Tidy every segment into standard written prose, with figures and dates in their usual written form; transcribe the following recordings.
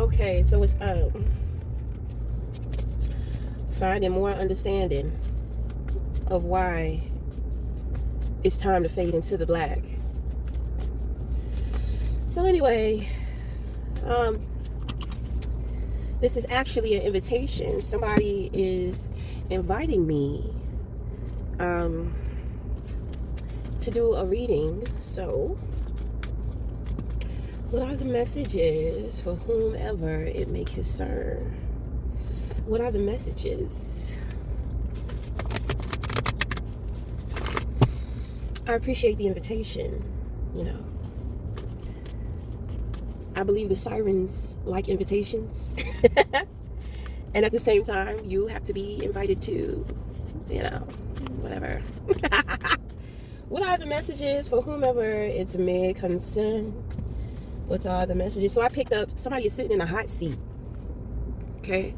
Okay, so it's finding more understanding of why it's time to fade into the black. So anyway, this is actually an invitation. Somebody is inviting me to do a reading. So what are the messages for whomever it may concern? What are the messages? I appreciate the invitation, you know. I believe the sirens like invitations. And at the same time, you have to be invited to, you know, whatever. What are the messages for whomever it's may concern? What are the messages? So I picked up, somebody is sitting in a hot seat. Okay.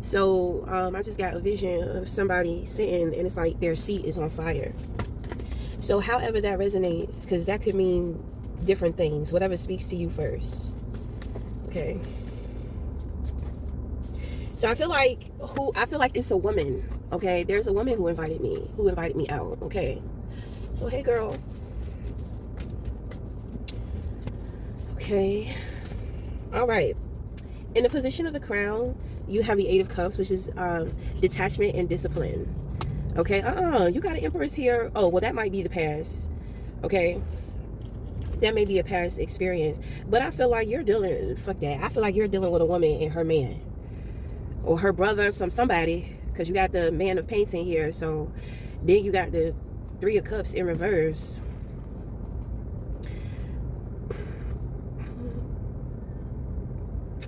So I just got a vision of somebody sitting and it's like their seat is on fire. So however that resonates, because that could mean different things, whatever speaks to you first. Okay. So I feel like it's a woman. Okay. There's a woman who invited me out. Okay. So hey girl. Okay. All right. In the position of the crown, you have the Eight of Cups, which is detachment and discipline. Okay. You got an Empress here. Oh, well, that might be the past. Okay. That may be a past experience. But I feel like you're dealing, fuck that. I feel like you're dealing with a woman and her man. Or her brother, somebody. Because you got the Man of Painting here. So then you got the Three of Cups in reverse.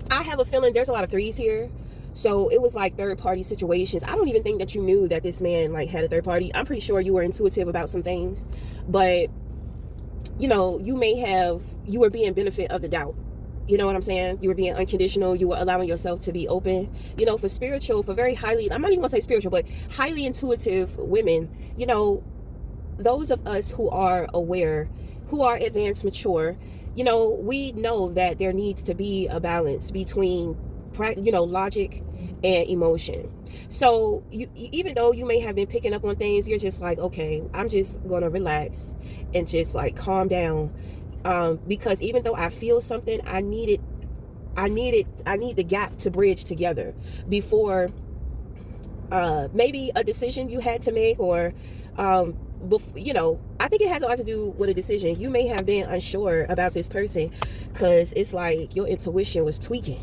I have a feeling there's a lot of threes here. So it was like third party situations. I don't even think that you knew that this man like had a third party. I'm pretty sure you were intuitive about some things, but you know, you were being benefit of the doubt. You know what I'm saying? You were being unconditional. You were allowing yourself to be open, you know, for very highly, I'm not even gonna say spiritual, but highly intuitive women, you know, those of us who are aware, who are advanced, mature, you know, we know that there needs to be a balance between, you know, logic and emotion. So even though you may have been picking up on things, you're just like, okay, I'm just gonna relax and just like calm down, because even though I feel something, I need the gap to bridge together before maybe a decision you had to make, or you know, I think it has a lot to do with a decision. You may have been unsure about this person because it's like your intuition was tweaking.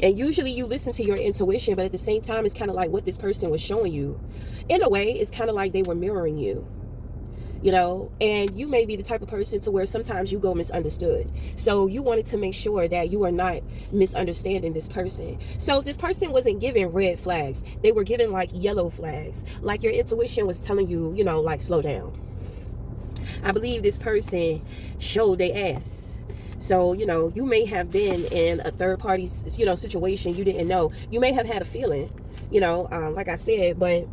And usually you listen to your intuition, but at the same time, it's kind of like what this person was showing you. In a way, it's kind of like they were mirroring you, you know, and you may be the type of person to where sometimes you go misunderstood. So you wanted to make sure that you are not misunderstanding this person. So this person wasn't giving red flags. They were giving like yellow flags. Like your intuition was telling you, you know, like slow down. I believe this person showed their ass. So, you know, you may have been in a third party, you know, situation you didn't know. You may have had a feeling, you know, like I said, but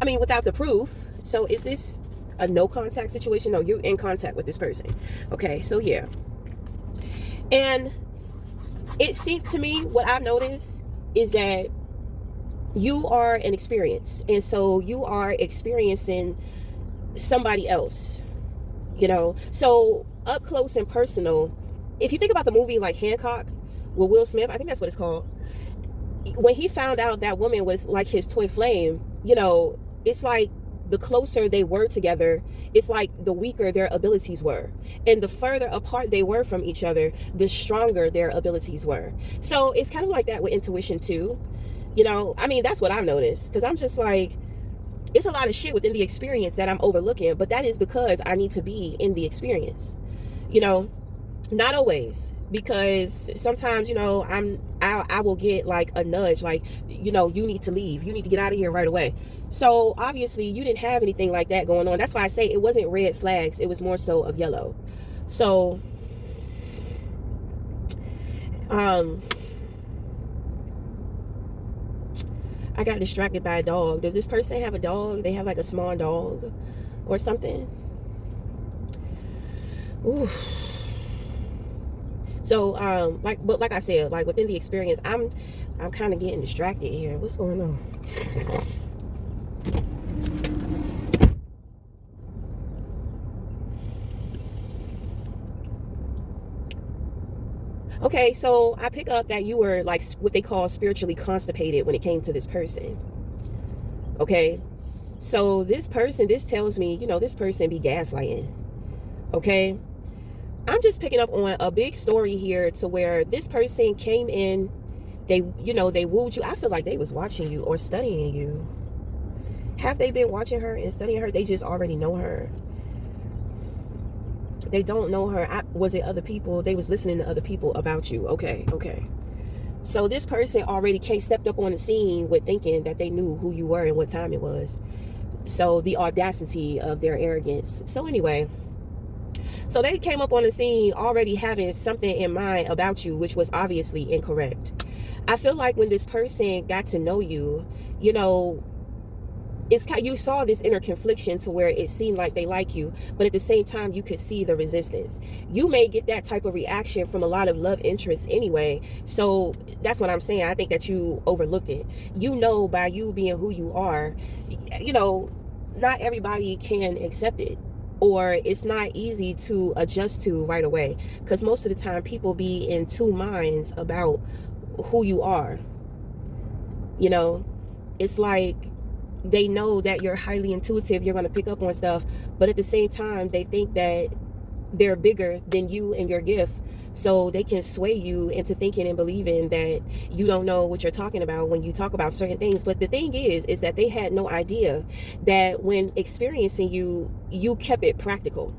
I mean, without the proof. So is this a no contact situation? No, you're in contact with this person. Okay, so yeah. And it seemed to me, what I've noticed is that you are an experience. And so you are experiencing somebody else, you know. So up close and personal, if you think about the movie like Hancock with Will Smith, I think that's what it's called. When he found out that woman was like his twin flame, you know, it's like the closer they were together, it's like the weaker their abilities were. And the further apart they were from each other, the stronger their abilities were. So it's kind of like that with intuition too. You know, I mean, that's what I've noticed. Because I'm just like, it's a lot of shit within the experience that I'm overlooking. But that is because I need to be in the experience. You know, not always. Because sometimes, you know, I will get like a nudge, like, you know, you need to leave, you need to get out of here right away. So obviously you didn't have anything like that going on. That's why I say it wasn't red flags, it was more so of yellow. So I got distracted by a dog. Does this person have a dog? They have like a small dog or something. Ooh. So but like I said, like within the experience, I'm kind of getting distracted here. What's going on? Okay, so I pick up that you were like what they call spiritually constipated when it came to this person. Okay, so this tells me, this person be gaslighting. Okay, I'm just picking up on a big story here to where this person came in, they wooed you. I feel like they was watching you or studying you. Have they been watching her and studying her? They just already know her. They don't know her. Was it other people? They was listening to other people about you. Okay. So this person already stepped up on the scene with thinking that they knew who you were and what time it was. So the audacity of their arrogance. So anyway, so they came up on the scene already having something in mind about you, which was obviously incorrect. I feel like when this person got to know you, you saw this inner confliction to where it seemed like they like you, but at the same time you could see the resistance. You may get that type of reaction from a lot of love interests anyway, so that's what I'm saying. I think that you overlooked it. By you being who you are, not everybody can accept it, or it's not easy to adjust to right away, because most of the time people be in two minds about who you are. It's like they know that you're highly intuitive, you're going to pick up on stuff, but at the same time they think that they're bigger than you and your gift, so they can sway you into thinking and believing that you don't know what you're talking about when you talk about certain things. But the thing is that they had no idea that when experiencing you kept it practical,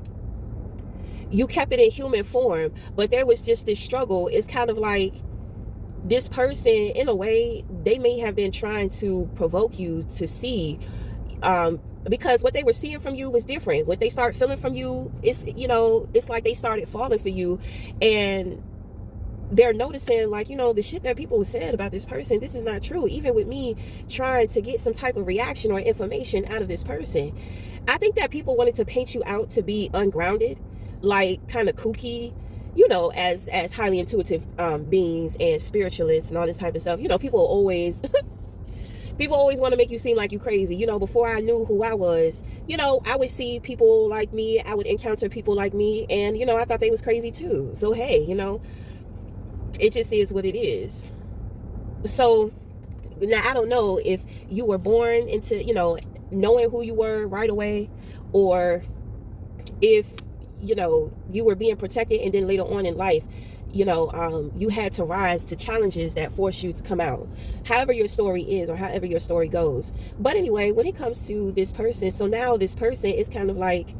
you kept it in human form, but there was just this struggle. It's kind of like this person, in a way, they may have been trying to provoke you to see, because what they were seeing from you was different. What they start feeling from you, it's like they started falling for you, and they're noticing, like, the shit that people said about this person, this is not true. Even with me trying to get some type of reaction or information out of this person, I think that people wanted to paint you out to be ungrounded, like kind of kooky, as highly intuitive beings and spiritualists and all this type of stuff. People always want to make you seem like you crazy. Before I knew who I was, I would see people like me, I would encounter people like me, and I thought they was crazy too. So hey, it just is what it is. So now I don't know if you were born into knowing who you were right away, or if you were being protected, and then later on in life, you had to rise to challenges that force you to come out. However your story is, or however your story goes. But anyway, when it comes to this person, so now this person is kind of like,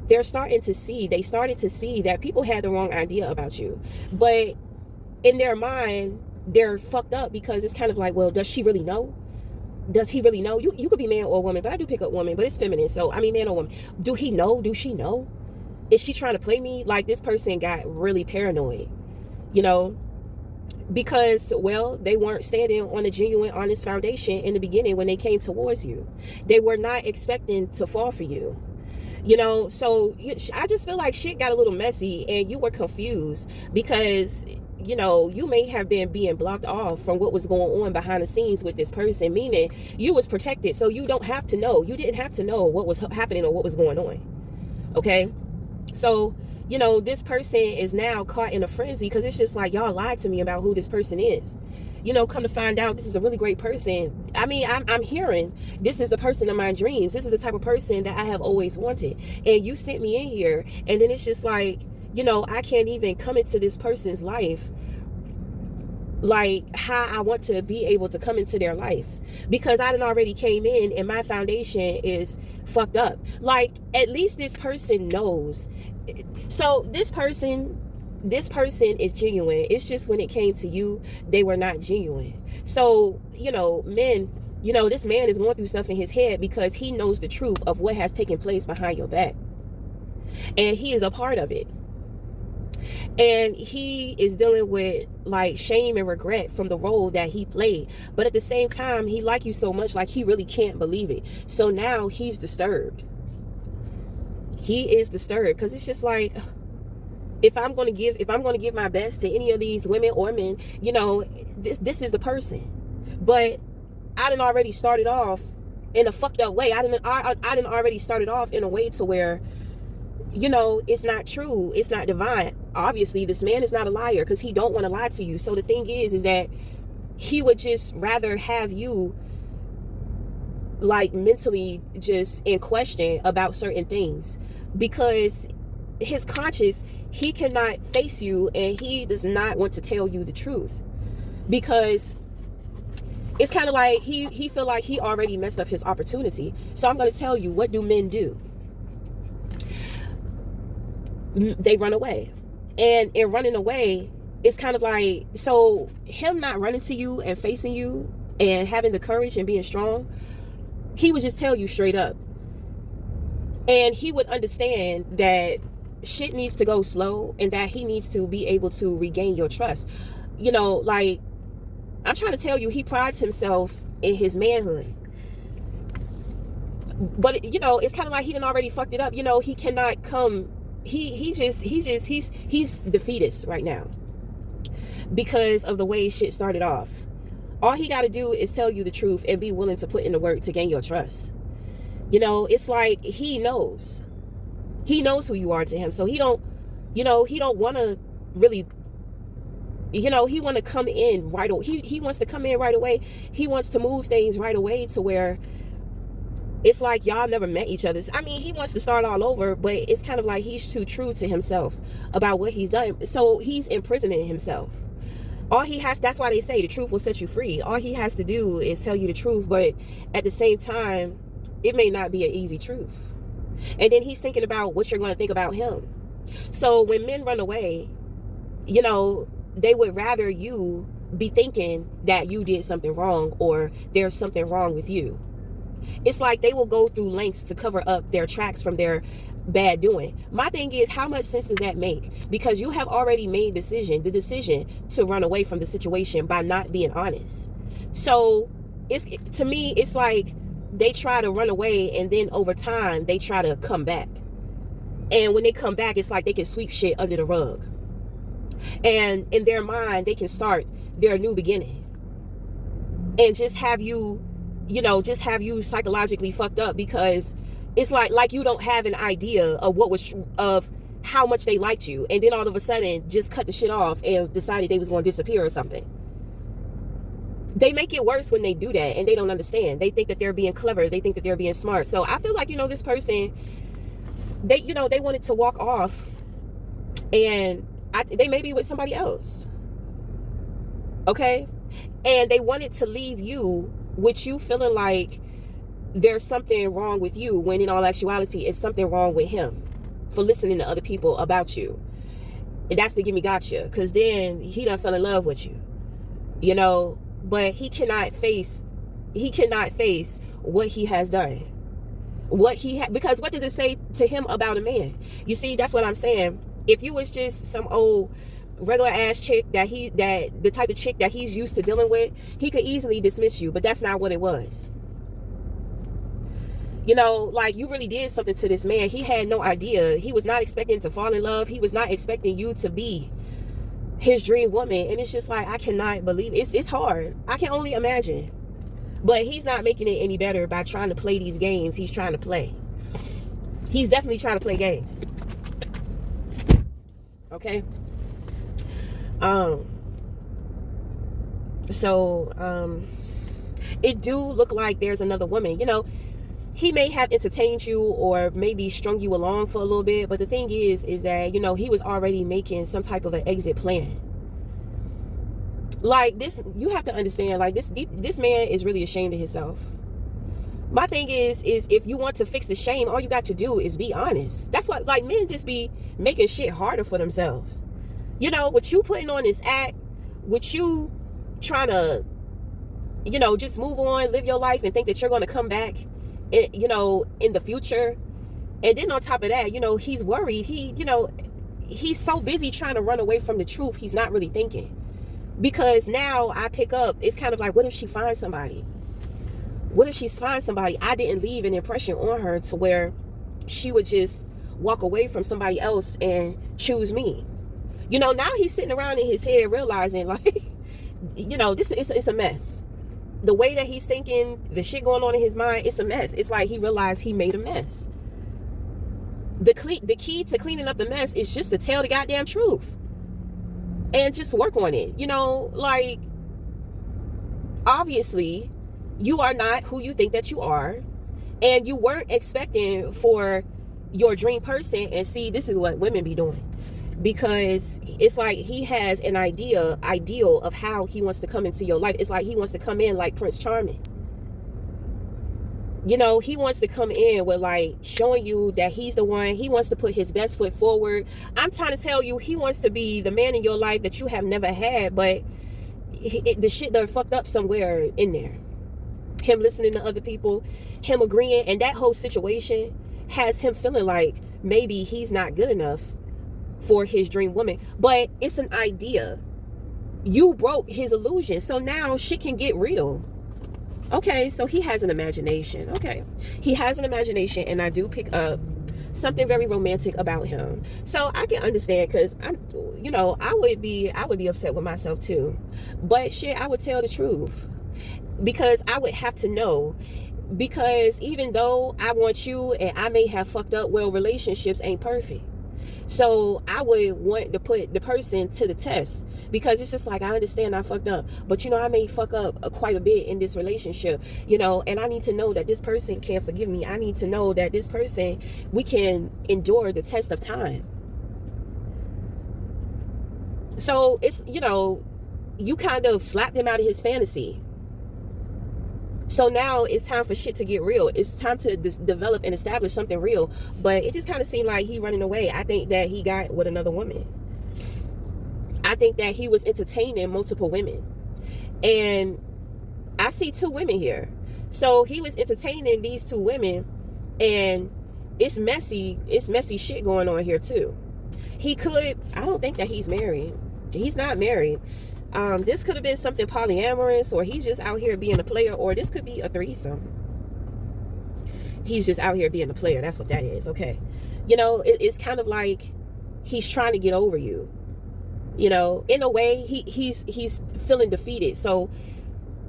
they started to see that people had the wrong idea about you. But in their mind, they're fucked up, because it's kind of like, well, does she really know? Does he really know? You could be man or woman, but I do pick up woman, but it's feminine. So, I mean, man or woman. Do he know? Do she know? Is she trying to play me? Like, this person got really paranoid, because, well, they weren't standing on a genuine, honest foundation in the beginning when they came towards you. They were not expecting to fall for you, so I just feel like shit got a little messy, and you were confused because, you may have been being blocked off from what was going on behind the scenes with this person, meaning you was protected, so you didn't have to know what was happening or what was going on. Okay. So, this person is now caught in a frenzy, because it's just like, y'all lied to me about who this person is. Come to find out, this is a really great person. I mean, I'm hearing this is the person of my dreams. This is the type of person that I have always wanted. And you sent me in here, and then it's just like, I can't even come into this person's life like how I want to be able to come into their life, because I done already came in and my foundation is fucked up. Like, at least this person knows. So this person is genuine. It's just when it came to you, they were not genuine. So, men, this man is going through stuff in his head because he knows the truth of what has taken place behind your back, and he is a part of it. And he is dealing with like shame and regret from the role that he played. But at the same time, he liked you so much, like he really can't believe it. So now he's disturbed. He is disturbed, because it's just like, if I'm going to give my best to any of these women or men, you know, this is the person. But I didn't already started off in a fucked up way. I didn't already started off in a way to where, you know, it's not true, it's not divine. Obviously this man is not a liar, because he don't want to lie to you. So the thing is that he would just rather have you like mentally just in question about certain things, because his conscience, he cannot face you, and he does not want to tell you the truth, because it's kind of like he feel like he already messed up his opportunity. So I'm going to tell you, what do men do? They run away. And in running away, it's kind of like, so him not running to you and facing you and having the courage and being strong, he would just tell you straight up. And he would understand that shit needs to go slow, and that he needs to be able to regain your trust. You know, like, I'm trying to tell you, he prides himself in his manhood. But, you know, it's kind of like he done already fucked it up. You know, he cannot come, he's defeatist right now because of the way shit started off. All he got to do is tell you the truth and be willing to put in the work to gain your trust. You know, it's like he knows who you are to him. So he don't want to really, you know, he want to come in right away. He wants to come in right away. He wants to move things right away to where it's like y'all never met each other. I mean, he wants to start all over, but it's kind of like he's too true to himself about what he's done. So he's imprisoning himself. All he has, that's why they say the truth will set you free. All he has to do is tell you the truth, but at the same time, it may not be an easy truth. And then he's thinking about what you're going to think about him. So when men run away, you know, they would rather you be thinking that you did something wrong, or there's something wrong with you. It's like they will go through lengths to cover up their tracks from their bad doing. My thing is, how much sense does that make? Because you have already made the decision to run away from the situation by not being honest. So to me, it's like they try to run away, and then over time they try to come back. And when they come back, it's like they can sweep shit under the rug. And in their mind, they can start their new beginning and just have you, you know, just have you psychologically fucked up, because it's like you don't have an idea of how much they liked you, and then all of a sudden just cut the shit off and decided they was going to disappear or something. They make it worse when they do that, and they don't understand. They think that they're being clever. They think that they're being smart. So I feel like, you know, this person, they wanted to walk off, and they may be with somebody else. Okay? And they wanted to leave you with you feeling like there's something wrong with you, when in all actuality, it's something wrong with him for listening to other people about you. And that's the gimme gotcha, because then he done fell in love with you, you know. But he cannot face what he has done, because what does it say to him about a man? You see, that's what I'm saying. If you was just some old regular ass chick that the type of chick that he's used to dealing with, he could easily dismiss you. But that's not what it was. You know, like, you really did something to this man. He had no idea. He was not expecting to fall in love. He was not expecting you to be his dream woman. And it's just like, I cannot believe it's hard. I can only imagine. But he's not making it any better by trying to play these games he's trying to play. He's definitely trying to play games. Okay? It do look like there's another woman. You know, he may have entertained you or maybe strung you along for a little bit, but the thing is that, you know, he was already making some type of an exit plan. Like, this, you have to understand, like, this man is really ashamed of himself. My thing is if you want to fix the shame, all you got to do is be honest. That's what, like, men just be making shit harder for themselves. You know, with you putting on this act, with you trying to, you know, just move on, live your life, and think that you're going to come back, you know, in the future. And then on top of that, you know, he's worried. He's so busy trying to run away from the truth, he's not really thinking. Because now I pick up, it's kind of like, what if she finds somebody? What if she finds somebody? I didn't leave an impression on her to where she would just walk away from somebody else and choose me. You know, now he's sitting around in his head realizing, like, you know, this is it's a mess. The way that he's thinking, the shit going on in his mind, it's a mess. It's like he realized he made a mess. The key to cleaning up the mess is just to tell the goddamn truth and just work on it. You know, like, obviously, you are not who you think that you are, and you weren't expecting for your dream person. And see, this is what women be doing, because it's like he has an ideal of how he wants to come into your life. It's like he wants to come in like Prince Charming. You know, he wants to come in with like showing you that he's the one. He wants to put his best foot forward. I'm trying to tell you, he wants to be the man in your life that you have never had, but the shit done fucked up somewhere in there. Him listening to other people, him agreeing, and that whole situation has him feeling like maybe he's not good enough for his dream woman. But it's an idea. You broke his illusion, so now shit can get real. Okay, so he has an imagination. Okay, he has an imagination, and I do pick up something very romantic about him. So I can understand, because I'm, you know, I would be upset with myself too. But shit, I would tell the truth, because I would have to know. Because even though I want you and I may have fucked up, well, relationships ain't perfect. So I would want to put the person to the test, because it's just like, I understand I fucked up, but you know, I may fuck up quite a bit in this relationship, you know, and I need to know that this person can forgive me. I need to know that this person, we can endure the test of time. So it's, you know, you kind of slapped him out of his fantasy. So now it's time for shit to get real. It's time to develop and establish something real. But it just kind of seemed like he running away. I think that he got with another woman. I think that he was entertaining multiple women. And I see two women here. So he was entertaining these two women, and it's messy shit going on here too. He could, I don't think that he's married. He's not married. This could have been something polyamorous, or he's just out here being a player, or this could be a threesome. He's just out here being a player. That's what that is. Okay. You know, it's kind of like he's trying to get over you. You know, in a way, he's feeling defeated. So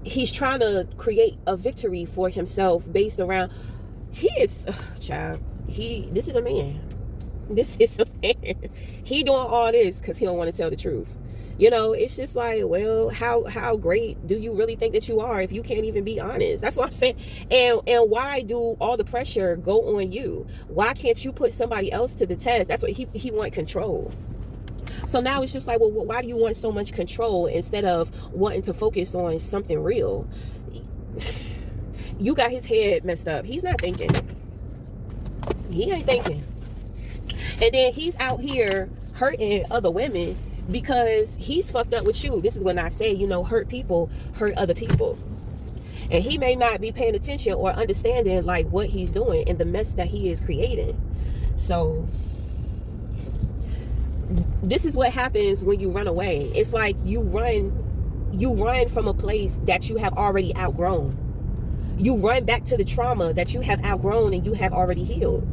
he's trying to create a victory for himself based around, he is, child, this is a man. This is a man. He doing all this because he don't want to tell the truth. You know, it's just like, well, how great do you really think that you are if you can't even be honest? That's what I'm saying. And why do all the pressure go on you? Why can't you put somebody else to the test? That's what he want, control. So now it's just like, well, why do you want so much control instead of wanting to focus on something real? You got his head messed up. He's not thinking. He ain't thinking. And then he's out here hurting other women because he's fucked up with you. This is when I say, you know, hurt people hurt other people. And he may not be paying attention or understanding like what he's doing and the mess that he is creating. So this is what happens when you run away. It's like you run from a place that you have already outgrown. You run back to the trauma that you have outgrown and you have already healed.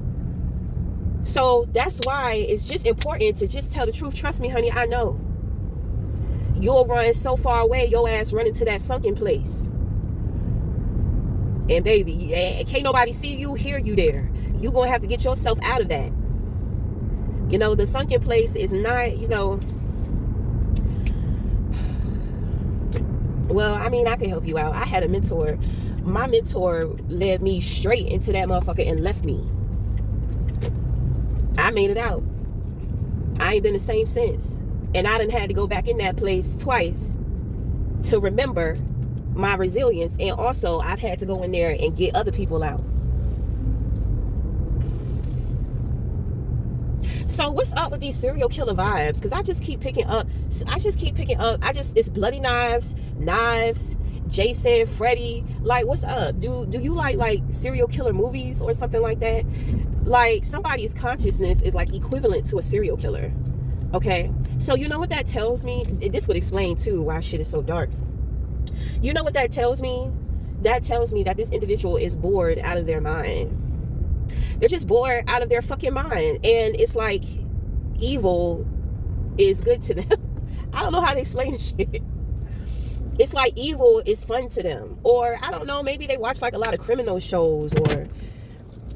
So that's why it's just important to just tell the truth. Trust me, honey, I know. You'll run so far away, your ass running to that sunken place. And baby, can't nobody see you, hear you there. You're going to have to get yourself out of that. You know, the sunken place is not, you know. Well, I mean, I can help you out. I had a mentor. My mentor led me straight into that motherfucker and left me. I made it out. I ain't been the same since. And I done had to go back in that place twice to remember my resilience. And also, I've had to go in there and get other people out. So what's up with these serial killer vibes? Because I just keep picking up. It's bloody knives, Jason, Freddy. Like, what's up? Do you like serial killer movies or something like that? Like, somebody's consciousness is like equivalent to a serial killer. Okay, so you know what that tells me? This would explain too why shit is so dark. You know what that tells me? That tells me that this individual is bored out of their mind. They're just bored out of their fucking mind. And it's like evil is good to them. I don't know how to explain this shit. It's like evil is fun to them. Or I don't know, maybe they watch like a lot of criminal shows. Or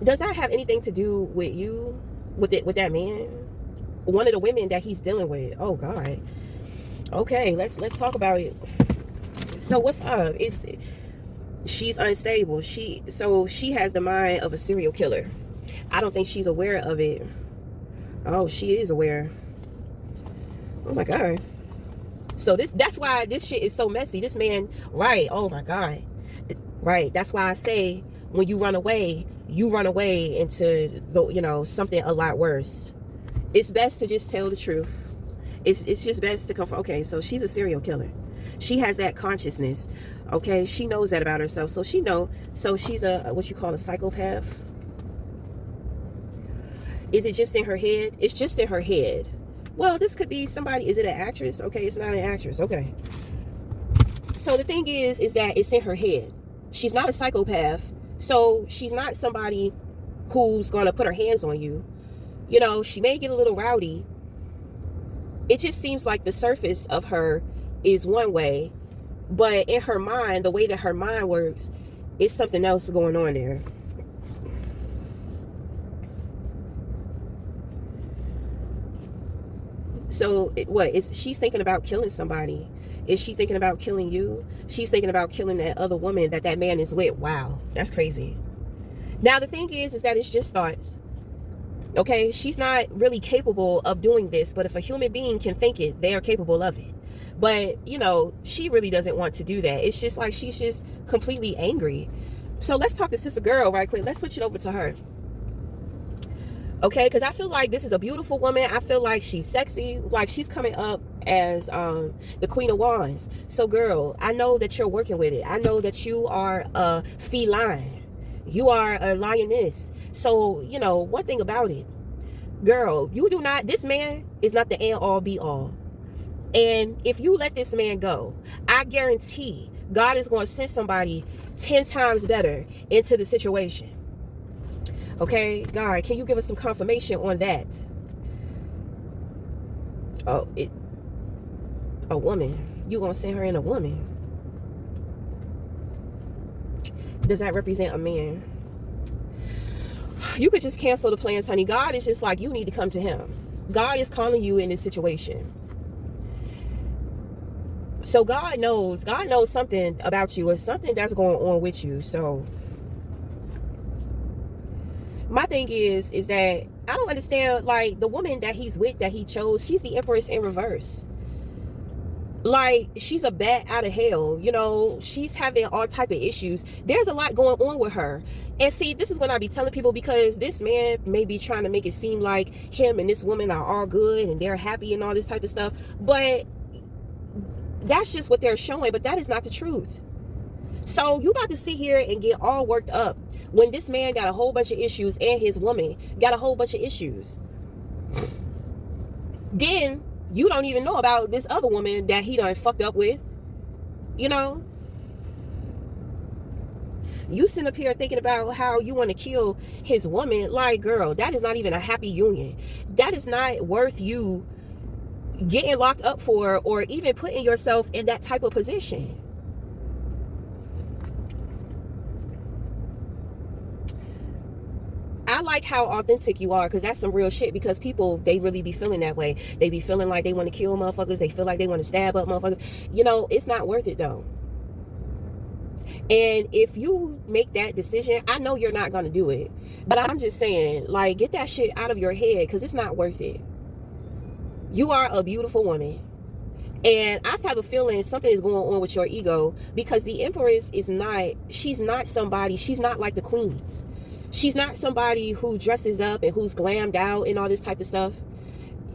does that have anything to do with you, with that man, one of the women that he's dealing with? Oh God. Okay, let's talk about it. So what's up? She's unstable. She has the mind of a serial killer. I don't think she's aware of it. Oh, she is aware. Oh my God. So that's why this shit is so messy. This man, right? Oh my God. Right. That's why I say when you run away into something a lot worse. It's best to just tell the truth. It's just best to confirm. Okay, so she's a serial killer. She has that consciousness. Okay, she knows that about herself. So she's a what you call a psychopath. Is it just in her head? It's just in her head. Well, this could be somebody. Is it an actress? Okay, it's not an actress. Okay. So the thing is that it's in her head. She's not a psychopath. So she's not somebody who's going to put her hands on you. You know, she may get a little rowdy. It just seems like the surface of her is one way, but in her mind, the way that her mind works, is something else going on there. So she's thinking about killing somebody. Is she thinking about killing you? She's thinking about killing that other woman that man is with. Wow, that's crazy. Now the thing is that it's just thoughts. Okay, she's not really capable of doing this, but if a human being can think it, they are capable of it. But she really doesn't want to do that. It's just like she's just completely angry. So let's talk to Sister Girl right quick. Let's switch it over to her. Okay, because I feel like this is a beautiful woman. I feel like she's sexy. Like she's coming up as the Queen of Wands. So girl, I know that you're working with it. I know that you are a feline. You are a lioness. So, one thing about it, girl, this man is not the end all be all. And if you let this man go, I guarantee God is going to send somebody 10 times better into the situation. Okay, God, can you give us some confirmation on that? Oh, a woman. You gonna send her in a woman? Does that represent a man? You could just cancel the plans, honey. God is just like, you need to come to him. God is calling you in this situation. So God knows something about you, or something that's going on with you. So my thing is that I don't understand, like, the woman that he's with, that he chose, she's the Empress in reverse. Like, she's a bat out of hell. She's having all type of issues. There's a lot going on with her. And see, this is when I be telling people, because this man may be trying to make it seem like him and this woman are all good and they're happy and all this type of stuff. But that's just what they're showing. But that is not the truth. So you about to sit here and get all worked up when this man got a whole bunch of issues and his woman got a whole bunch of issues. Then you don't even know about this other woman that he done fucked up with. You sit up here thinking about how you want to kill his woman. Like, girl, that is not even a happy union. That is not worth you getting locked up for, or even putting yourself in that type of position. I like how authentic you are, because that's some real shit. Because people, they really be feeling that way. They be feeling like they want to kill motherfuckers. They feel like they want to stab up motherfuckers. It's not worth it though. And if you make that decision, I know you're not going to do it. But I'm just saying, like, get that shit out of your head, because it's not worth it. You are a beautiful woman. And I have a feeling something is going on with your ego, because the Empress she's not somebody, she's not like the queens. She's not somebody who dresses up and who's glammed out and all this type of stuff.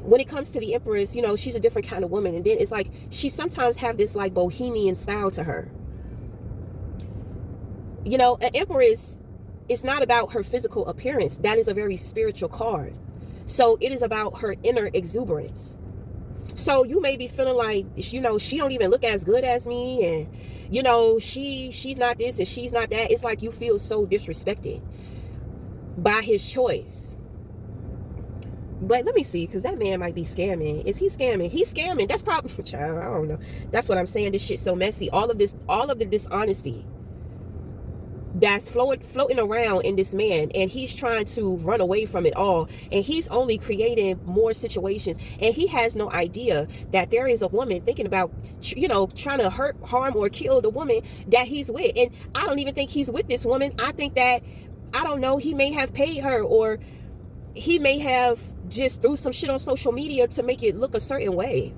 When it comes to the Empress, she's a different kind of woman. And then it's like, she sometimes have this like bohemian style to her. An Empress, it's not about her physical appearance. That is a very spiritual card. So it is about her inner exuberance. So you may be feeling like, she don't even look as good as me. And, she's not this and she's not that. It's like you feel so disrespected by his choice. But let me see, because that man might be scamming. Is he scamming? He's scamming. That's probably, child, I don't know. That's what I'm saying. This shit's so messy. All of the dishonesty that's floating around in this man, and he's trying to run away from it all, and he's only creating more situations, and he has no idea that there is a woman thinking about, you know, trying to hurt, harm, or kill the woman that he's with. And I don't even think he's with this woman. I think that, I don't know, he may have paid her, or he may have just threw some shit on social media to make it look a certain way.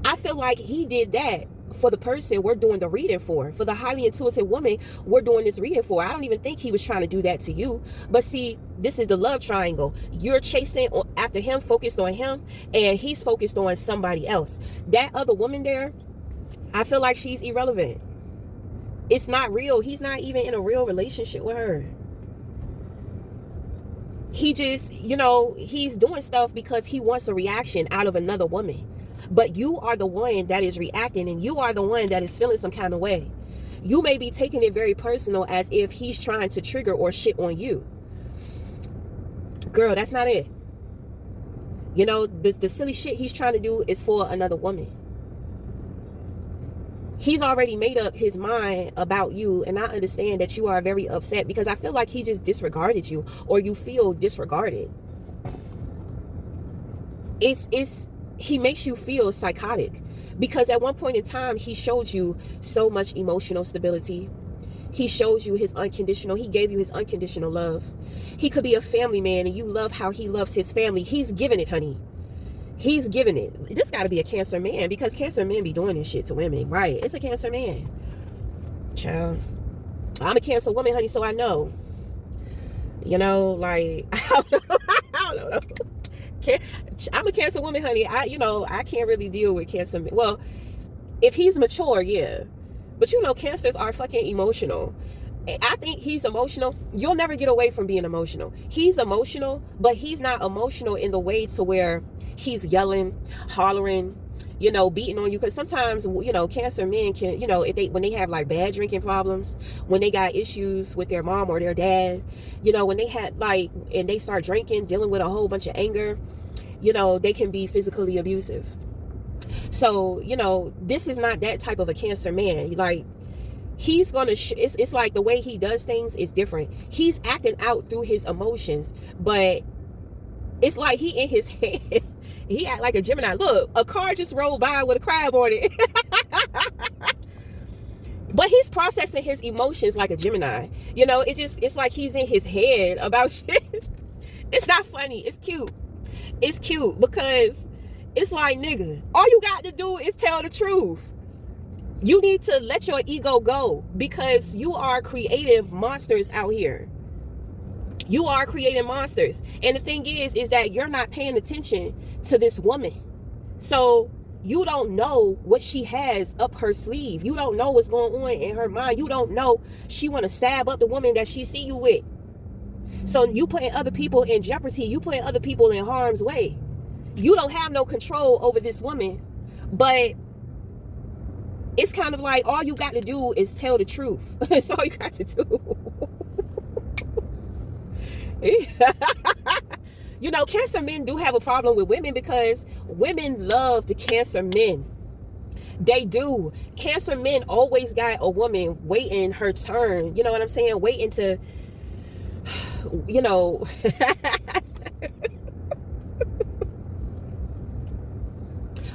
I feel like he did that for the person we're doing the reading for the highly intuitive woman we're doing this reading for. I don't even think he was trying to do that to you. But see, this is the love triangle. You're chasing after him, focused on him, and he's focused on somebody else. That other woman there, I feel like she's irrelevant. It's not real. He's not even in a real relationship with her. He just, you know, he's doing stuff because he wants a reaction out of another woman. But you are the one that is reacting, and you are the one that is feeling some kind of way. You may be taking it very personal, as if he's trying to trigger or shit on you. Girl, that's not it. You know, the silly shit he's trying to do is for another woman. He's already made up his mind about you, and I understand that you are very upset, because I feel like he just disregarded you, or you feel disregarded. He makes you feel psychotic, because at one point in time he showed you so much emotional stability. He showed you his unconditional, he gave you his unconditional love. He could be a family man, and you love how he loves his family. He's giving it, honey. He's giving it. This got to be a Cancer man, because Cancer men be doing this shit to women, right? It's a Cancer man. Child, I'm a Cancer woman, honey, so I know. You know, like, I don't know. I'm a Cancer woman, honey. I can't really deal with Cancer. Well, if he's mature, yeah. But you know, Cancers are fucking emotional. I think he's emotional. You'll never get away from being emotional. He's emotional, but he's not emotional in the way to where he's yelling, hollering, you know, beating on you. Because sometimes, you know, Cancer men can, you know, when they have like bad drinking problems, when they got issues with their mom or their dad, you know, when they had like, and they start drinking, dealing with a whole bunch of anger, you know, they can be physically abusive. So, you know, this is not that type of a Cancer man. Like, he's gonna it's like the way he does things is different. He's acting out through his emotions, but it's like he in his head. He act like a Gemini. Look, a car just rolled by with a crab on it. But he's processing his emotions like a Gemini. You know, it's like he's in his head about shit. It's not funny. It's cute. It's cute, because it's like, nigga, all you got to do is tell the truth. You need to let your ego go, because you are creating monsters out here. You are creating monsters. And the thing is that you're not paying attention to this woman. So you don't know what she has up her sleeve. You don't know what's going on in her mind. You don't know she want to stab up the woman that she see you with. So you putting other people in jeopardy. You putting other people in harm's way. You don't have no control over this woman, but it's kind of like all you got to do is tell the truth. That's all you got to do. You know, Cancer men do have a problem with women, because women love the Cancer men. They do. Cancer men always got a woman waiting her turn. You know what I'm saying? Waiting to, you know.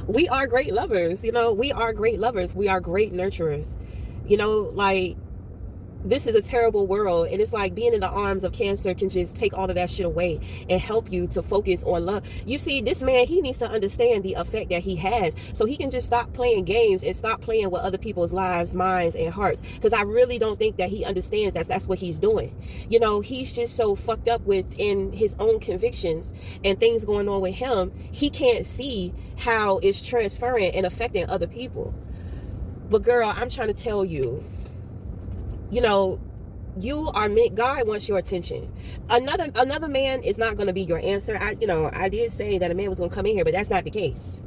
We are great lovers. You know, we are great lovers. We are great nurturers. You know, like, this is a terrible world, and it's like being in the arms of Cancer can just take all of that shit away and help you to focus on love. You see, this man, he needs to understand the effect that he has, so he can just stop playing games and stop playing with other people's lives, minds, and hearts, because I really don't think that he understands that's what he's doing. You know, he's just so fucked up within his own convictions and things going on with him. He can't see how it's transferring and affecting other people. But girl, I'm trying to tell you, you know, you are meant. God wants your attention. Another man is not going to be your answer. I did say that a man was going to come in here, but that's not the case.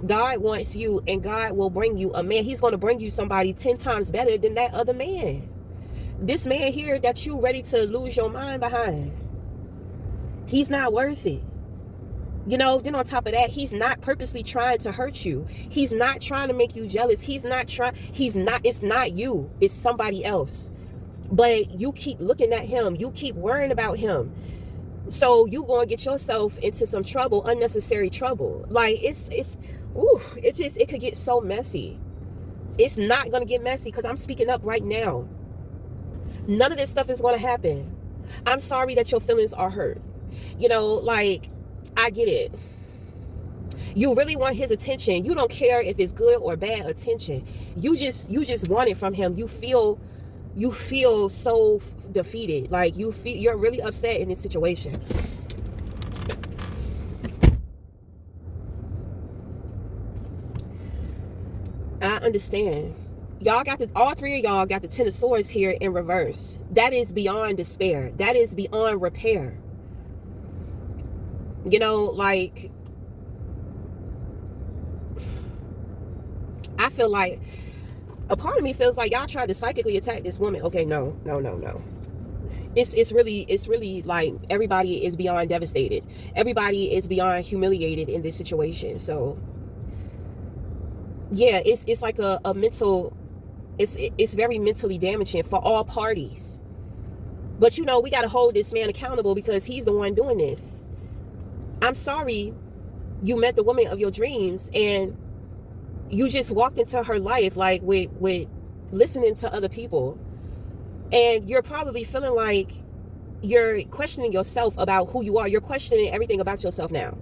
God wants you, and God will bring you a man. He's going to bring you somebody 10 times better than that other man. This man here that you ready to lose your mind behind, he's not worth it. You know, then on top of that, he's not purposely trying to hurt you. He's not trying to make you jealous. It's not you. It's somebody else. But you keep looking at him. You keep worrying about him. So you gonna get yourself into some trouble, unnecessary trouble. Like it could get so messy. It's not gonna get messy because I'm speaking up right now. None of this stuff is gonna happen. I'm sorry that your feelings are hurt. You know, like, I get it. You really want his attention. You don't care if it's good or bad attention. You just want it from him. You feel so defeated. Like, you're really upset in this situation. I understand. All three of y'all got the Ten of Swords here in reverse. That is beyond despair. That is beyond repair. You know, like, I feel like a part of me feels like y'all tried to psychically attack this woman. Okay, no. It's really like everybody is beyond devastated. Everybody is beyond humiliated in this situation. So yeah, it's like a mental, it's very mentally damaging for all parties. But you know, we got to hold this man accountable because he's the one doing this. I'm sorry you met the woman of your dreams and you just walked into her life like with listening to other people, and you're probably feeling like you're questioning yourself about who you are. You're questioning everything about yourself now,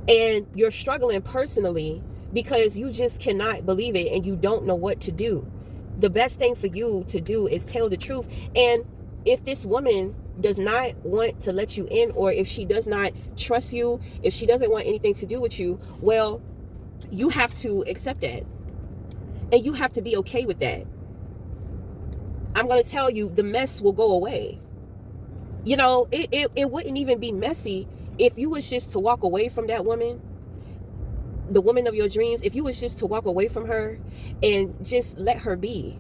and you're struggling personally because you just cannot believe it and you don't know what to do. The best thing for you to do is tell the truth. And if this woman does not want to let you in, or if she does not trust you, if she doesn't want anything to do with you, well, you have to accept that. And you have to be okay with that. I'm going to tell you, the mess will go away. You know, it wouldn't even be messy if you was just to walk away from that woman, the woman of your dreams. If you was just to walk away from her and just let her be.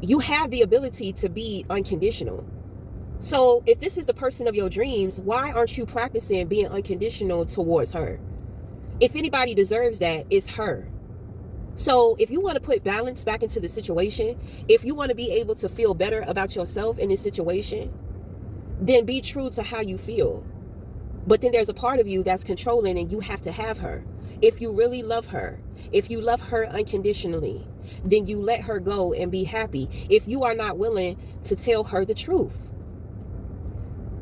You have the ability to be unconditional. So if this is the person of your dreams, why aren't you practicing being unconditional towards her? If anybody deserves that, it's her. So if you want to put balance back into the situation, if you want to be able to feel better about yourself in this situation, then be true to how you feel. But then there's a part of you that's controlling, and you have to have her. If you really love her, if you love her unconditionally, then you let her go and be happy. If you are not willing to tell her the truth,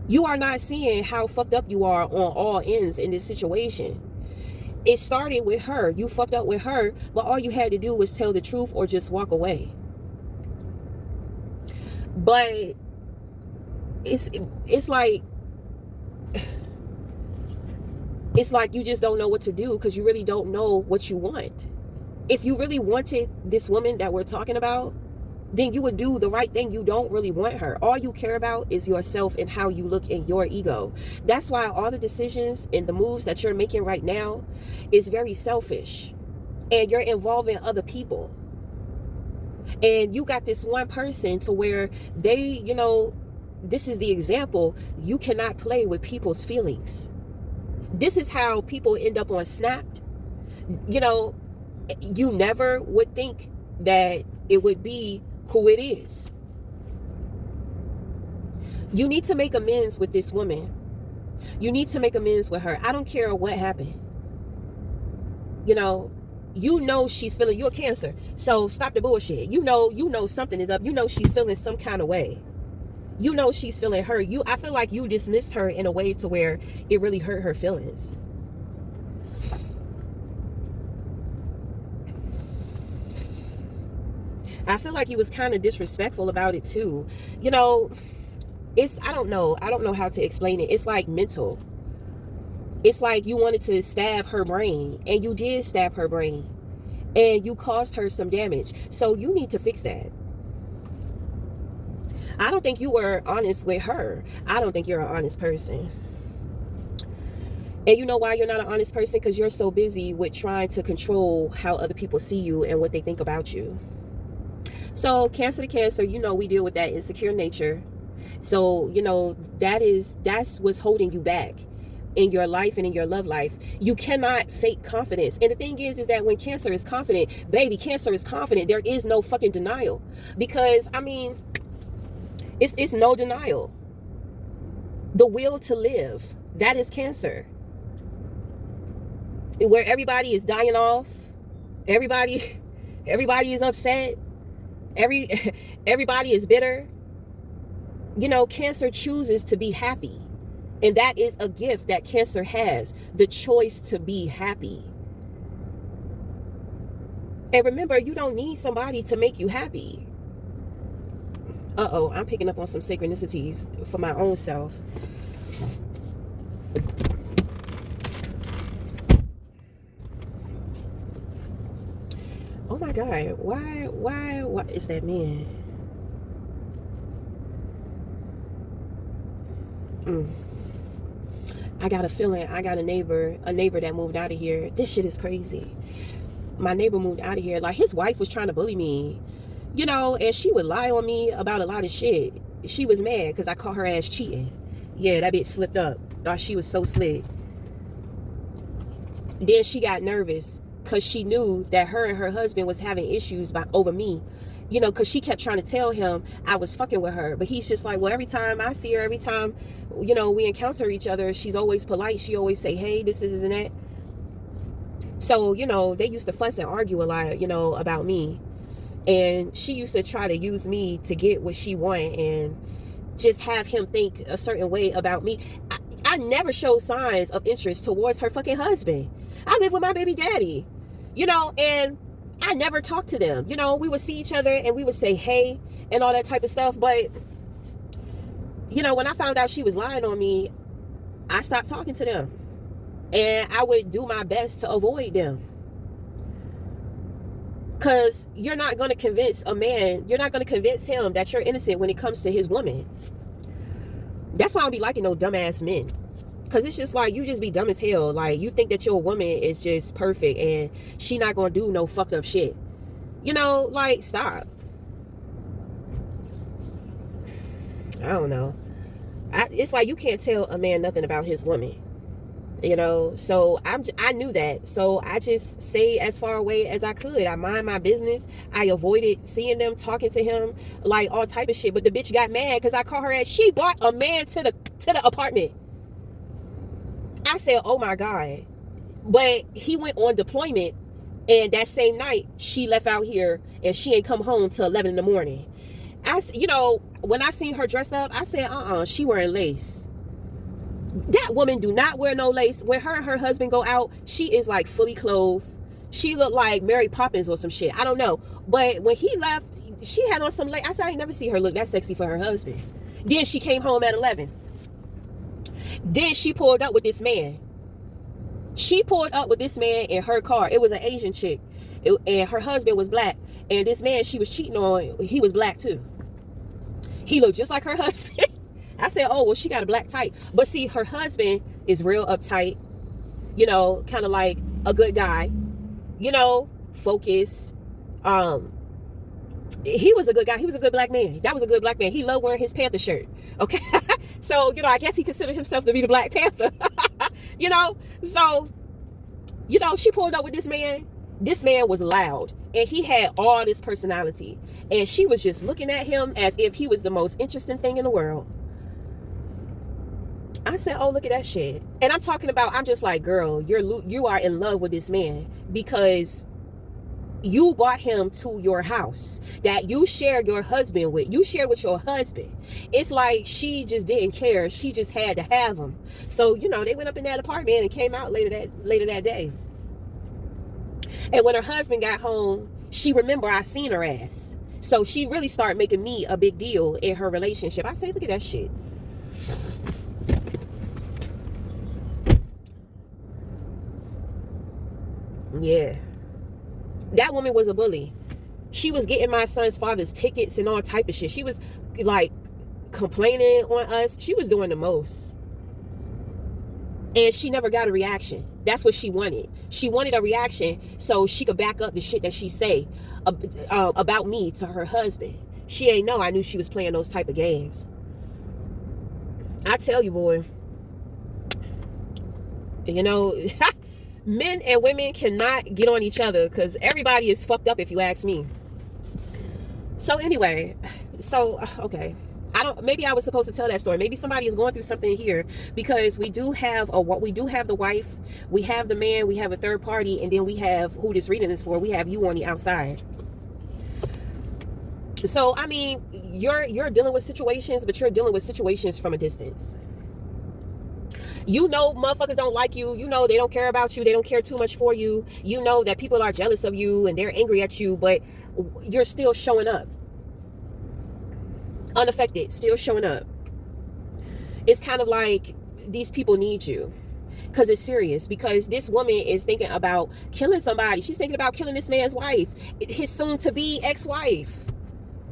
you are not seeing how fucked up you are on all ends in this situation. It started with her. You fucked up with her, but all you had to do was tell the truth or just walk away. But it's like you just don't know what to do because you really don't know what you want. If you really wanted this woman that we're talking about, then you would do the right thing. You don't really want her. All you care about is yourself and how you look in your ego. That's why all the decisions and the moves that you're making right now is very selfish. And you're involving other people. And you got this one person to where they, you know, this is the example. You cannot play with people's feelings. This is how people end up on Snapped. You know, you never would think that it would be who it is. You need to make amends with this woman. You need to make amends with her. I don't care what happened. You know she's feeling, you're a Cancer, so stop the bullshit. You know something is up. You know she's feeling some kind of way. You know she's feeling hurt. I feel like you dismissed her in a way to where it really hurt her feelings. I feel like he was kind of disrespectful about it too. You know, I don't know how to explain it. It's like mental. It's like you wanted to stab her brain, and you did stab her brain, and you caused her some damage. So you need to fix that. I don't think you were honest with her. I don't think you're an honest person. And you know why you're not an honest person? Because you're so busy with trying to control how other people see you and what they think about you. So Cancer to Cancer, you know, we deal with that insecure nature. So, you know, that's what's holding you back. in your life and in your love life. You cannot fake confidence. And the thing is that when Cancer is confident, baby, Cancer is confident. There is no fucking denial. Because, I mean, it's no denial. The will to live, that is Cancer. Where everybody is dying off, everybody is upset, everybody is bitter. You know, Cancer chooses to be happy. And that is a gift that Cancer has, the choice to be happy. And remember, you don't need somebody to make you happy. Uh-oh, I'm picking up on some synchronicities for my own self. Oh my God, why is that man? I got a feeling, I got a neighbor that moved out of here. This shit is crazy. My neighbor moved out of here. Like, his wife was trying to bully me, you know, and she would lie on me about a lot of shit. She was mad because I caught her ass cheating. Yeah, that bitch slipped up. Thought she was so slick. Then she got nervous because she knew that her and her husband was having issues over me. You know, because she kept trying to tell him I was fucking with her. But he's just like, well, every time I see her, every time, you know, we encounter each other, she's always polite. She always say, hey, this and that. So, you know, they used to fuss and argue a lot, you know, about me. And she used to try to use me to get what she wanted and just have him think a certain way about me. I never showed signs of interest towards her fucking husband. I live with my baby daddy, you know, and I never talked to them. You know, we would see each other and we would say, hey, and all that type of stuff. But, you know, when I found out she was lying on me, I stopped talking to them. And I would do my best to avoid them. Because you're not going to convince a man, you're not going to convince him that you're innocent when it comes to his woman. That's why I don't be liking no dumbass men. Because it's just like, you just be dumb as hell. Like, you think that your woman is just perfect and she not going to do no fucked up shit. You know, like, stop. I don't know. It's like you can't tell a man nothing about his woman. You know, so I knew that. So I just stayed as far away as I could. I mind my business. I avoided seeing them, talking to him, like all type of shit. But the bitch got mad because I called her ass. She brought a man to the apartment. I said, oh my God. But he went on deployment, and that same night she left out here and she ain't come home till 11 in the morning. You know, when I seen her dressed up, I said, she wearing lace. That woman do not wear no lace. When her and her husband go out, she is like fully clothed. She looked like Mary Poppins or some shit. I don't know. But when he left, she had on some lace. I said, I ain't never see her look that sexy for her husband. Then she came home at 11. Then she pulled up with this man. She pulled up with this man in her car. It was an Asian chick. And her husband was black. And this man she was cheating on, he was black too. He looked just like her husband. I said, oh, well, she got a black type. But see, her husband is real uptight, you know, kind of like a good guy, you know, focused. He was a good guy. He was a good black man. That was a good black man. He loved wearing his Panther shirt. Okay. So, you know, I guess he considered himself to be the Black Panther, you know? So, you know, she pulled up with this man. This man was loud and he had all this personality. And she was just looking at him as if he was the most interesting thing in the world. I said, oh, look at that shit. And I'm talking about, I'm just like, girl, you are in love with this man because you brought him to your house that you share your husband with. You share with your husband. It's like she just didn't care. She just had to have him. So, you know, they went up in that apartment and came out later that day. And when her husband got home, she remembered I seen her ass. So she really started making me a big deal in her relationship. I say, look at that shit. Yeah. That woman was a bully. She was getting my son's father's tickets and all type of shit. She was like complaining on us. She was doing the most. And she never got a reaction. That's what she wanted. She wanted a reaction so she could back up the shit that she say about me to her husband. She ain't know I knew she was playing those type of games. I tell you, boy, You know, men and women cannot get on each other because everybody is fucked up if you ask me. So anyway, okay. Maybe I was supposed to tell that story. Maybe somebody is going through something here, because we do have the wife, we have the man, we have a third party, and then we have who this reading is for. We have you on the outside. So I mean, you're dealing with situations, but you're dealing with situations from a distance. You know, motherfuckers don't like you. You know, they don't care about you. They don't care too much for you. You know that people are jealous of you and they're angry at you, but you're still showing up. Unaffected, still showing up. It's kind of like these people need you, because it's serious. Because this woman is thinking about killing somebody. She's thinking about killing this man's wife, his soon-to-be ex-wife.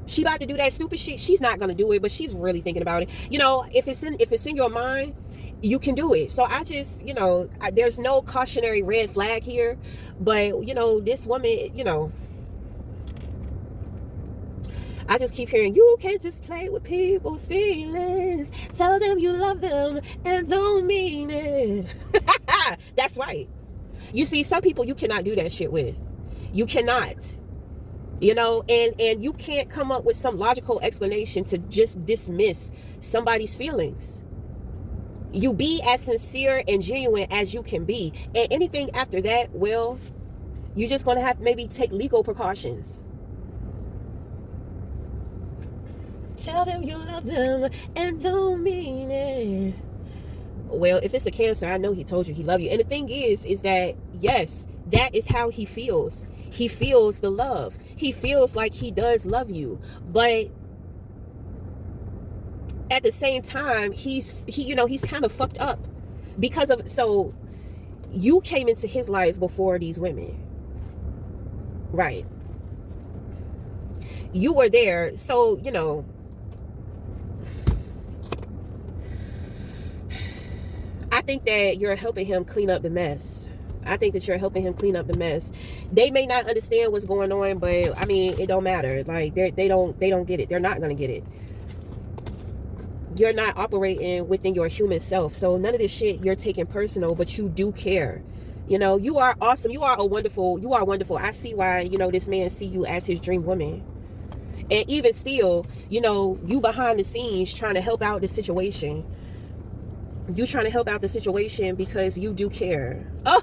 She about to do that stupid shit. She's not gonna do it, but she's really thinking about it. You know, if it's in your mind, you can do it. So I just, you know, there's no cautionary red flag here, but you know, this woman, you know, I just keep hearing, you can't just play with people's feelings. Tell them you love them and don't mean it. That's right. You see, some people you cannot do that shit with. You cannot. You know, and you can't come up with some logical explanation to just dismiss somebody's feelings. You be as sincere and genuine as you can be. And anything after that, well, you're just going to have to maybe take legal precautions. Tell them you love them and don't mean it. Well, if it's a Cancer, I know he told you he loved you. And the thing is that, yes, that is how he feels. He feels the love. He feels like he does love you. But at the same time, he's kind of fucked up because of, so you came into his life before these women. Right. You were there. So, you know, I think that you're helping him clean up the mess. I think that you're helping him clean up the mess. They may not understand what's going on, but I mean, it don't matter. Like they don't get it. They're not going to get it. You're not operating within your human self. So none of this shit you're taking personal, but you do care. You know, you are awesome. You are wonderful. I see why, you know, this man see you as his dream woman. And even still, you know, you behind the scenes trying to help out the situation. You trying to help out the situation because you do care. Oh,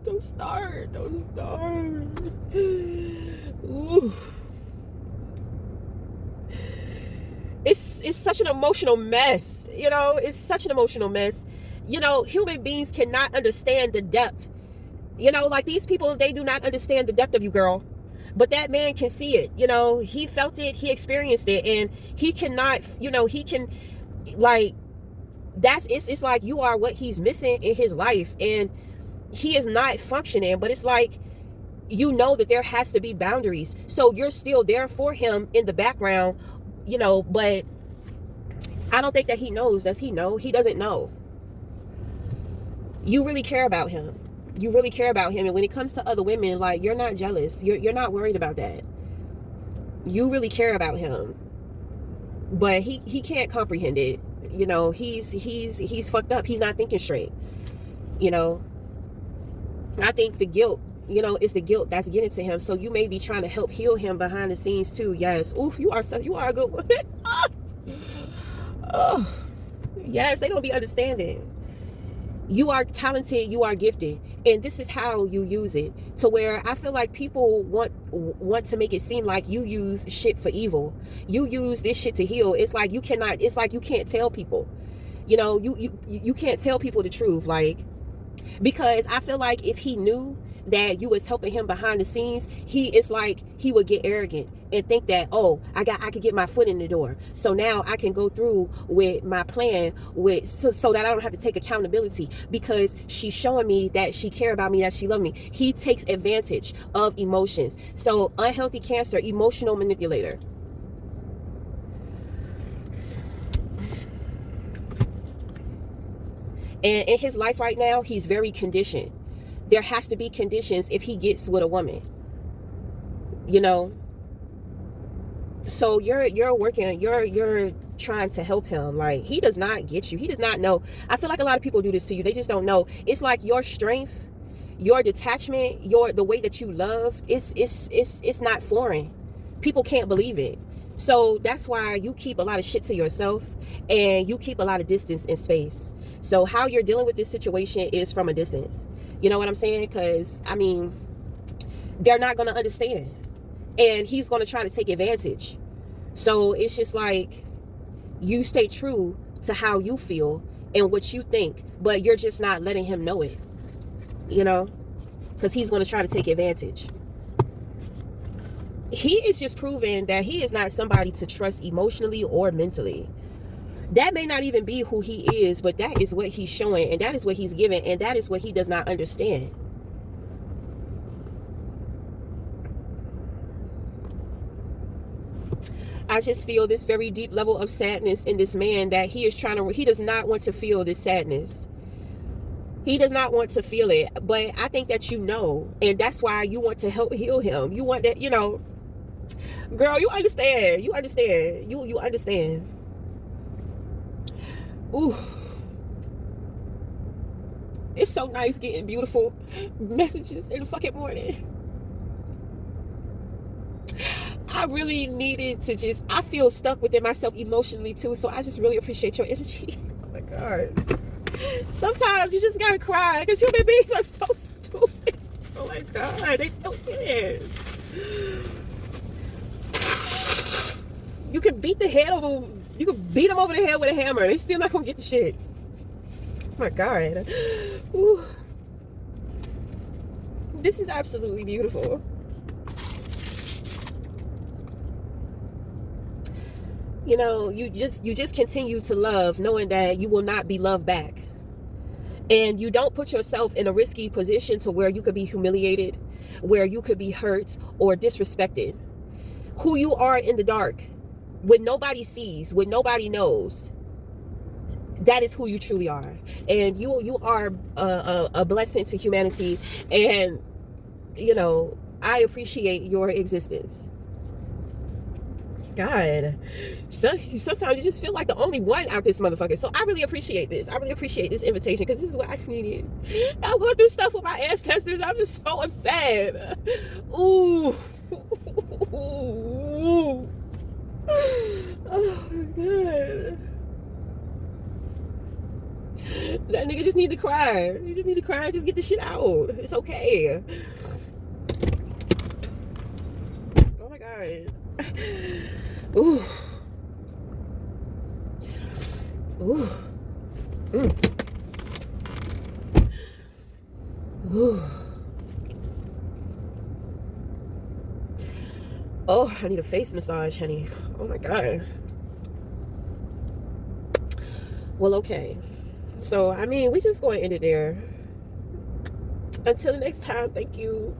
don't start. Ooh. It's such an emotional mess. You know, it's such an emotional mess. You know, human beings cannot understand the depth. You know, like these people, they do not understand the depth of you, girl. But that man can see it. You know, he felt it, he experienced it, and he cannot, you know, he can, like, it's like you are what he's missing in his life, and he is not functioning. But it's like, you know that there has to be boundaries, so you're still there for him in the background, you know. But I don't think that he knows. Does he know? He doesn't know. You really care about him. You really care about him. And when it comes to other women, like, you're not jealous. You're not worried about that. You really care about him, but he can't comprehend it. You know, he's fucked up. He's not thinking straight. You know, I think the guilt, you know, it's the guilt that's getting to him. So you may be trying to help heal him behind the scenes too. Yes. Oof, you are a good one. Oh, yes, they don't be understanding. You are talented, you are gifted, and this is how you use it. To where I feel like people want to make it seem like you use shit for evil. You use this shit to heal. It's like you can't tell people. You know, you can't tell people the truth, like, because I feel like if he knew that you was helping him behind the scenes, it's like he would get arrogant and think that, oh, I could get my foot in the door, so now I can go through with my plan so that I don't have to take accountability, because she's showing me that she care about me, that she love me. He takes advantage of emotions. So unhealthy Cancer, emotional manipulator. And in his life right now, he's very conditioned. There has to be conditions if he gets with a woman. You know, So you're working, you're trying to help him. Like, he does not get you. He does not know. I feel like a lot of people do this to you. They just don't know. It's like your strength, your detachment, the way that you love, it's not foreign. People can't believe it. So that's why you keep a lot of shit to yourself, and you keep a lot of distance and space. So how you're dealing with this situation is from a distance. You know what I'm saying? Because, I mean, they're not going to understand. And he's going to try to take advantage. So it's just like, you stay true to how you feel and what you think, but you're just not letting him know it, you know, because he's going to try to take advantage. He is just proving that he is not somebody to trust emotionally or mentally. That may not even be who he is, but that is what he's showing, and that is what he's giving, and that is what he does not understand. I just feel this very deep level of sadness in this man, that he does not want to feel this sadness. He does not want to feel it, but I think that you know, and that's why you want to help heal him. You want that, you know, girl, you understand. You understand. You understand. Ooh. It's so nice getting beautiful messages in the fucking morning. I really needed to just, I feel stuck within myself emotionally too, so I just really appreciate your energy. Oh my God. Sometimes you just gotta cry, because human beings are so stupid. Oh my God, they don't get it. You can beat them over the head with a hammer. They still not gonna get the shit. Oh my God. Ooh. This is absolutely beautiful. You know, you just continue to love, knowing that you will not be loved back. And you don't put yourself in a risky position to where you could be humiliated, where you could be hurt or disrespected. Who you are in the dark, when nobody sees, when nobody knows, that is who you truly are. And you are a blessing to humanity. And, you know, I appreciate your existence. God, sometimes you just feel like the only one out this motherfucker. So I really appreciate this. I really appreciate this invitation, because this is what I needed. I'm going through stuff with my ancestors. I'm just so upset. Ooh. Ooh. Oh my God. That nigga just need to cry. You just need to cry and just get the shit out. It's okay. Oh my God. Ooh. Ooh. Ooh. Oh, I need a face massage, honey. Oh my God. Well, okay. So, I mean, we just going to end it there. Until the next time, thank you.